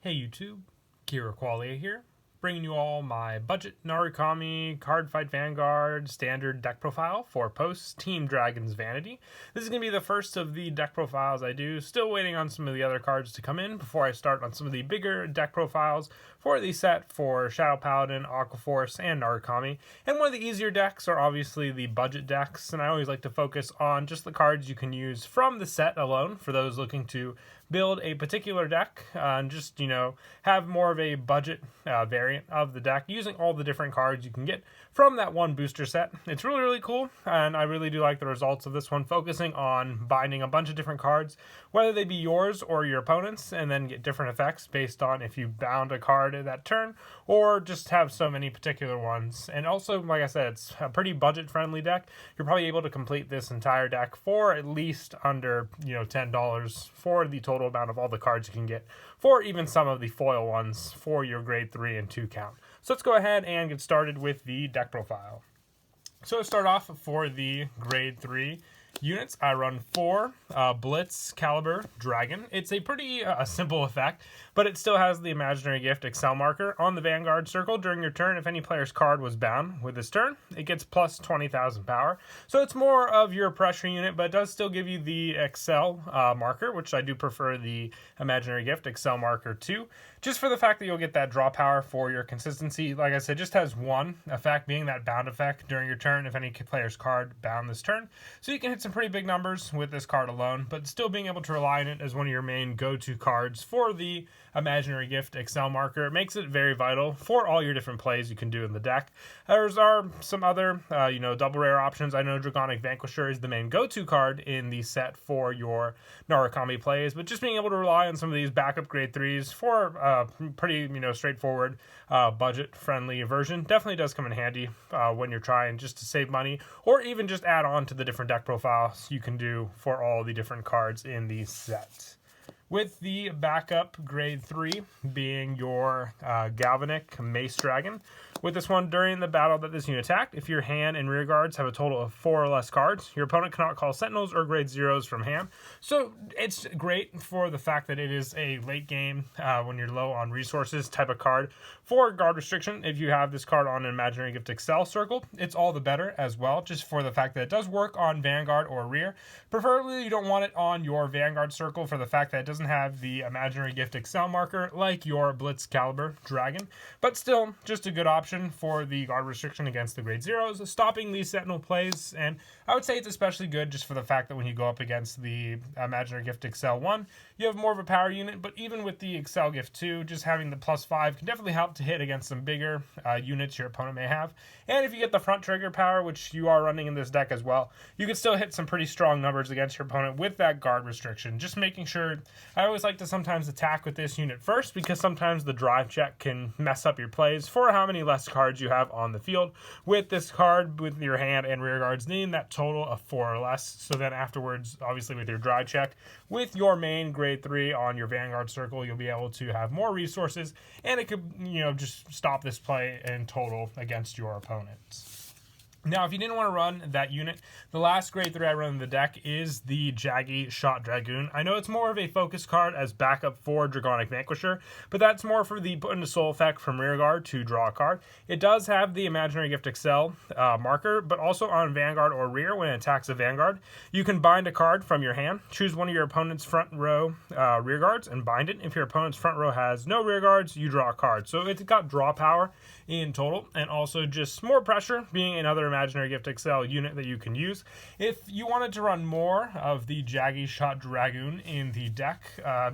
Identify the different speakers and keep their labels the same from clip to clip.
Speaker 1: Hey YouTube, Kira Qualia here, bringing you all my budget Narukami Card Fight Vanguard standard deck profile for post Team Dragon's Vanity. This is going to be the first of the deck profiles I do, still waiting on some of the other cards to come in before I start on some of the bigger deck profiles for the set for Shadow Paladin, Aquaforce, and Narukami. And one of the easier decks are obviously the budget decks, and I always like to focus on just the cards you can use from the set alone for those looking to build a particular deck and just, have more of a budget variant of the deck using all the different cards you can get from that one booster set. It's really, really cool, and I really do like the results of this one, focusing on binding a bunch of different cards, whether they be yours or your opponent's, and then get different effects based on if you bound a card at that turn, or just have so many particular ones. And also, like I said, it's a pretty budget-friendly deck. You're probably able to complete this entire deck for at least under, $10 for the total amount of all the cards you can get, for even some of the foil ones for your grade 3 and 2 count. So let's go ahead and get started with the deck profile. So to start off for the grade 3 units, I run 4 Blitz Caliber Dragon. It's a pretty simple effect, but it still has the Imaginary Gift Excel marker on the Vanguard circle during your turn. If any player's card was bound with this turn, it gets plus 20,000 power. So it's more of your pressure unit, but it does still give you the Excel marker, which I do prefer the Imaginary Gift Excel marker too, just for the fact that you'll get that draw power for your consistency. Like I said, just has one effect, being that bound effect during your turn if any player's card bound this turn. So you can hit some pretty big numbers with this card alone, but still being able to rely on it as one of your main go-to cards for the Imaginary Gift Excel marker. It makes it very vital for all your different plays you can do in the deck. There are some other, double rare options. I know Dragonic Vanquisher is the main go-to card in the set for your Narukami plays, but just being able to rely on some of these backup grade 3s for pretty, straightforward, budget-friendly version definitely does come in handy when you're trying just to save money, or even just add on to the different deck profiles you can do for all the different cards in the set. With the backup grade 3 being your Galvanic Mace Dragon. With this one, during the battle that this unit attacked, if your hand and rear guards have a total of 4 or less cards, your opponent cannot call Sentinels or grade 0s from hand. So it's great for the fact that it is a late game, when you're low on resources type of card. For guard restriction, if you have this card on an Imaginary Gift Excel circle, it's all the better as well, just for the fact that it does work on Vanguard or rear. Preferably, you don't want it on your Vanguard circle for the fact that it doesn't have the Imaginary Gift Excel marker like your Blitz Caliber Dragon, but still just a good option for the guard restriction against the grade 0s, stopping these Sentinel plays. And I would say it's especially good just for the fact that when you go up against the Imaginary Gift Excel 1, you have more of a power unit, but even with the Excel Gift 2, just having the +5 can definitely help to hit against some bigger units your opponent may have. And if you get the front trigger power, which you are running in this deck as well, you can still hit some pretty strong numbers against your opponent with that guard restriction. Just making sure, I always like to sometimes attack with this unit first, because sometimes the drive check can mess up your plays for how many less cards you have on the field. With this card, with your hand and rear guards needing that total of 4 or less. So then afterwards, obviously with your drive check, with your main grade 3 on your Vanguard circle, you'll be able to have more resources, and it could, just stop this play in total against your opponents. Now, if you didn't want to run that unit, the last grade 3 I run in the deck is the Jaggy Shot Dragoon. I know it's more of a focus card as backup for Dragonic Vanquisher, but that's more for the put into soul effect from rearguard to draw a card. It does have the Imaginary Gift Excel marker, but also on Vanguard or rear when it attacks a Vanguard, you can bind a card from your hand, choose one of your opponent's front row rear guards, and bind it. If your opponent's front row has no rear guards, you draw a card. So it's got draw power in total, and also just more pressure, being another Imaginary Gift Excel unit that you can use. If you wanted to run more of the Jaggy Shot Dragoon in the deck,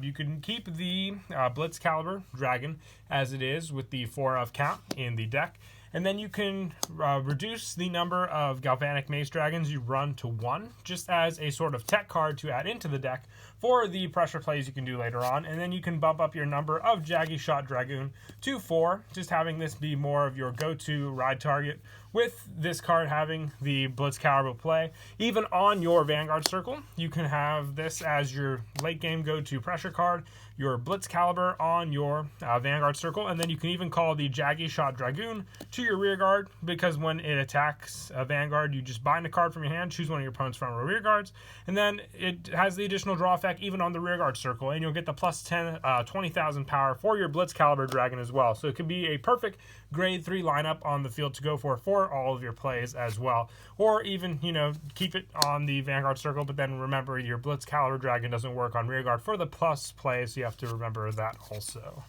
Speaker 1: you can keep the Blitz Caliber Dragon as it is with the 4 of count in the deck. And then you can reduce the number of Galvanic Mace Dragons you run to 1, just as a sort of tech card to add into the deck for the pressure plays you can do later on. And then you can bump up your number of Jaggy Shot Dragoon to 4, just having this be more of your go-to ride target with this card having the Blitz Caliber play, even on your Vanguard circle, you can have this as your late game go-to pressure card, your Blitz Caliber on your Vanguard circle, and then you can even call the Jaggy Shot Dragoon to your rear guard, because when it attacks a Vanguard, you just bind a card from your hand, choose one of your opponent's front row rear guards, and then it has the additional draw effect even on the rear guard circle, and you'll get the plus 10, 20,000 power for your Blitz Caliber Dragon as well. So it could be a perfect grade 3 lineup on the field to go for all of your plays as well. Or even, keep it on the Vanguard circle, but then remember your Blitz Caliber Dragon doesn't work on rear guard for the plus play, so you have to remember that also.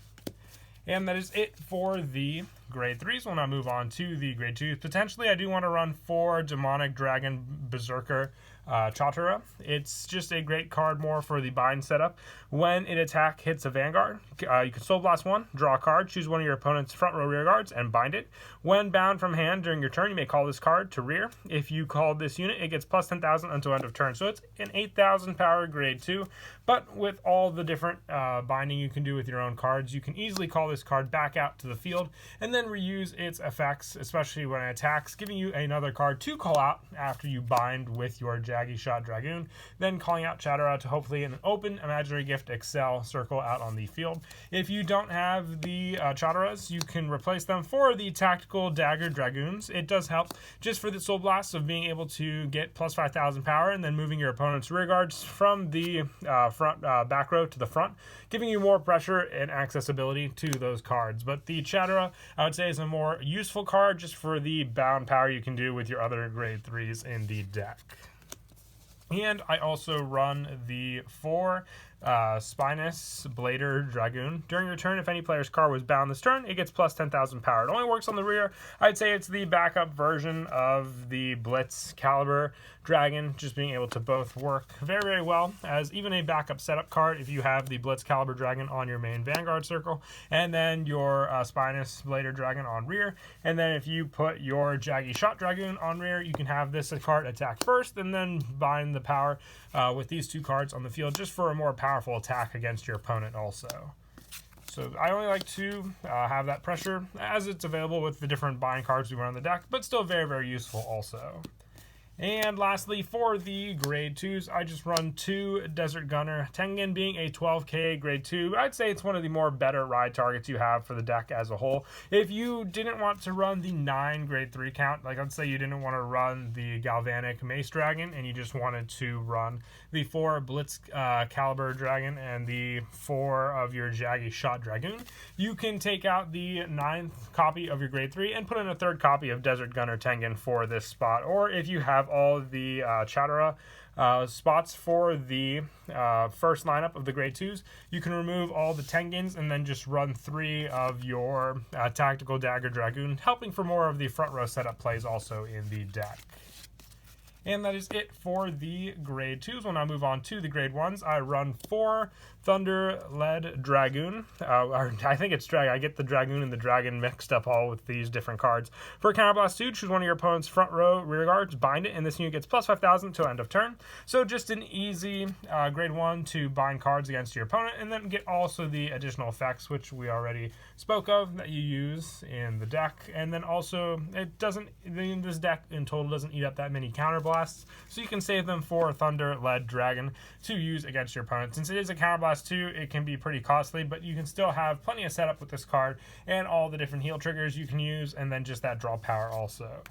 Speaker 1: And that is it for the grade 3s. We'll now move on to the grade 2s. Potentially, I do want to run 4 Demonic Dragon Berserker Chatura. It's just a great card more for the bind setup. When an attack hits a Vanguard, you can Soul Blast 1, draw a card, choose one of your opponent's front row rear guards, and bind it. When bound from hand during your turn, you may call this card to rear. If you call this unit, it gets plus 10,000 until end of turn. So it's an 8,000 power grade 2, but with all the different binding you can do with your own cards, you can easily call this card back out to the field and then reuse its effects, especially when it attacks, giving you another card to call out after you bind with your Jaggy Shot Dragoon, then calling out Chatura to hopefully an open Imaginary Gift Excel circle out on the field. If you don't have the Chaturas, you can replace them for the Tactical Dagger Dragoons. It does help just for the Soul Blast of being able to get plus 5,000 power and then moving your opponent's rear guards from the front back row to the front, giving you more pressure and accessibility to those cards. But the Chatura, I would say, is a more useful card just for the bound power you can do with your other grade 3s in the deck. And I also run the 4 Spinous Blader Dragoon. During your turn, if any player's card was bound this turn, it gets plus 10,000 power. It only works on the rear. I'd say it's the backup version of the Blitz Caliber Dragon, just being able to both work very, very well as even a backup setup card if you have the Blitz Caliber Dragon on your main Vanguard circle, and then your Spinous Blader Dragon on rear. And then if you put your Jaggy Shot Dragoon on rear, you can have this card attack first and then bind the power with these 2 cards on the field just for a more powerful attack against your opponent also. So I only like to have that pressure as it's available with the different bind cards we run on the deck, but still very, very useful also. And lastly, for the grade 2s, I just run 2 Desert Gunner. Tengen being a 12k grade 2, I'd say it's one of the more better ride targets you have for the deck as a whole. If you didn't want to run the 9 grade 3 count, like let's say you didn't want to run the Galvanic Mace Dragon and you just wanted to run the 4 Blitz Caliber Dragon and the 4 of your Jaggy Shot Dragoon, you can take out the 9th copy of your grade 3 and put in a 3rd copy of Desert Gunner Tengen for this spot. Or if you have all the Chatura spots for the first lineup of the grade 2s, you can remove all the Tengens and then just run 3 of your Tactical Dagger Dragoon, helping for more of the front row setup plays also in the deck. And that is it for the grade 2s. We'll now move on to the grade 1s. I run 4 Thunder Lead Dragoon. I think it's Dragon. I get the Dragoon and the Dragon mixed up all with these different cards. For Counterblast 2, choose one of your opponent's front row rear guards, bind it, and this unit gets plus 5,000 till end of turn. So just an easy grade 1 to bind cards against your opponent, and then get also the additional effects, which we already spoke of, that you use in the deck. And then also, this deck in total doesn't eat up that many counterblasts, so you can save them for Thunder Lead Dragon to use against your opponent. Since it is a counterblast 2, it can be pretty costly, but you can still have plenty of setup with this card and all the different heal triggers you can use, and then just that draw power also.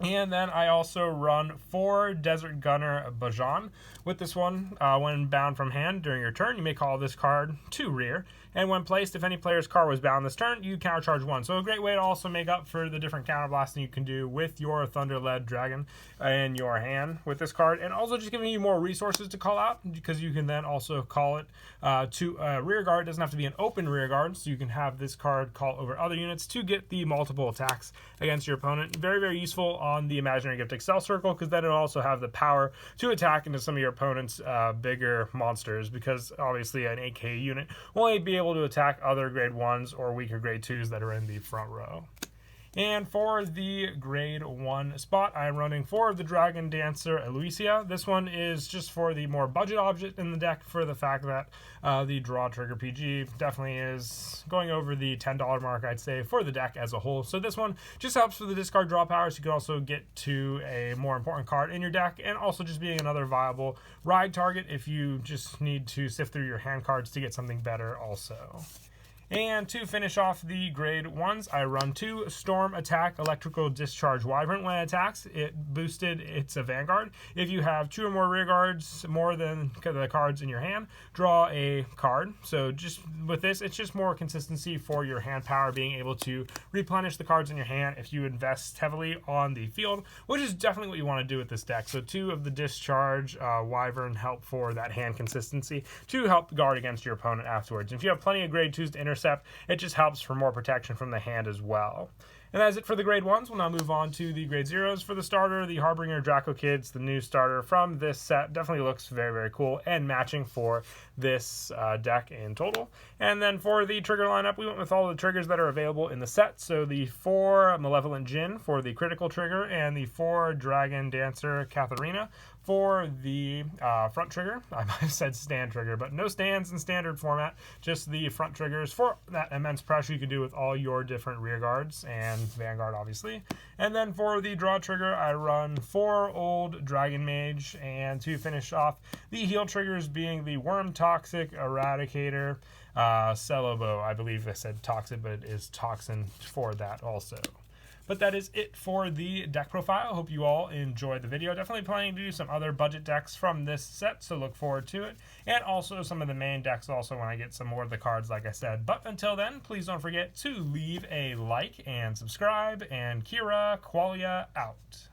Speaker 1: And then I also run 4 Desert Gunner Bajan. With this one, when bound from hand during your turn, you may call this card to rear. And when placed, if any player's card was bound this turn, you countercharge 1. So a great way to also make up for the different counterblasting you can do with your Thunder-led Dragon in your hand with this card. And also just giving you more resources to call out, because you can then also call it to a rear guard. It doesn't have to be an open rear guard, so you can have this card call over other units to get the multiple attacks against your opponent. Very, very useful on the Imaginary Gift Excel circle, because then it'll also have the power to attack into some of your opponent's bigger monsters, because obviously an 8k unit will only be able to attack other grade 1s or weaker grade 2s that are in the front row. And for the grade 1 spot, I'm running 4 of the Dragon Dancer Elucia. This one is just for the more budget object in the deck, for the fact that the Draw Trigger PG definitely is going over the $10 mark, I'd say, for the deck as a whole. So this one just helps for the discard draw powers. You can also get to a more important card in your deck, and also just being another viable ride target if you just need to sift through your hand cards to get something better also. And to finish off the grade 1s, I run 2 Storm Attack Electrical Discharge Wyvern. When it attacks, it boosted its Vanguard. If you have 2 or more rear guards, more than the cards in your hand, draw a card. So just with this, it's just more consistency for your hand power, being able to replenish the cards in your hand if you invest heavily on the field, which is definitely what you want to do with this deck. So 2 of the Discharge Wyvern help for that hand consistency to help guard against your opponent afterwards. If you have plenty of grade 2s to intercept, it just helps for more protection from the hand as well. And that's it for the grade 1s. We'll now move on to the grade 0s. For the starter, the Harbinger Draco Kids, the new starter from this set, definitely looks very, very cool and matching for this deck in total. And then for the trigger lineup, we went with all the triggers that are available in the set. So the 4 Malevolent Djinn for the critical trigger, and the 4 Dragon Dancer Katharina for the front trigger. I might have said stand trigger, but no stands in standard format, just the front triggers for that immense pressure you can do with all your different rear guards and Vanguard, obviously. And then for the draw trigger, I run 4 old Dragon Mage, and to finish off the heal triggers being the Worm Toxic Eradicator, Celobo. I believe I said toxic, but it is toxin for that also. But that is it for the deck profile. Hope you all enjoyed the video. Definitely planning to do some other budget decks from this set, so look forward to it. And also some of the main decks also when I get some more of the cards, like I said. But until then, please don't forget to leave a like and subscribe. And Kira Qualia out.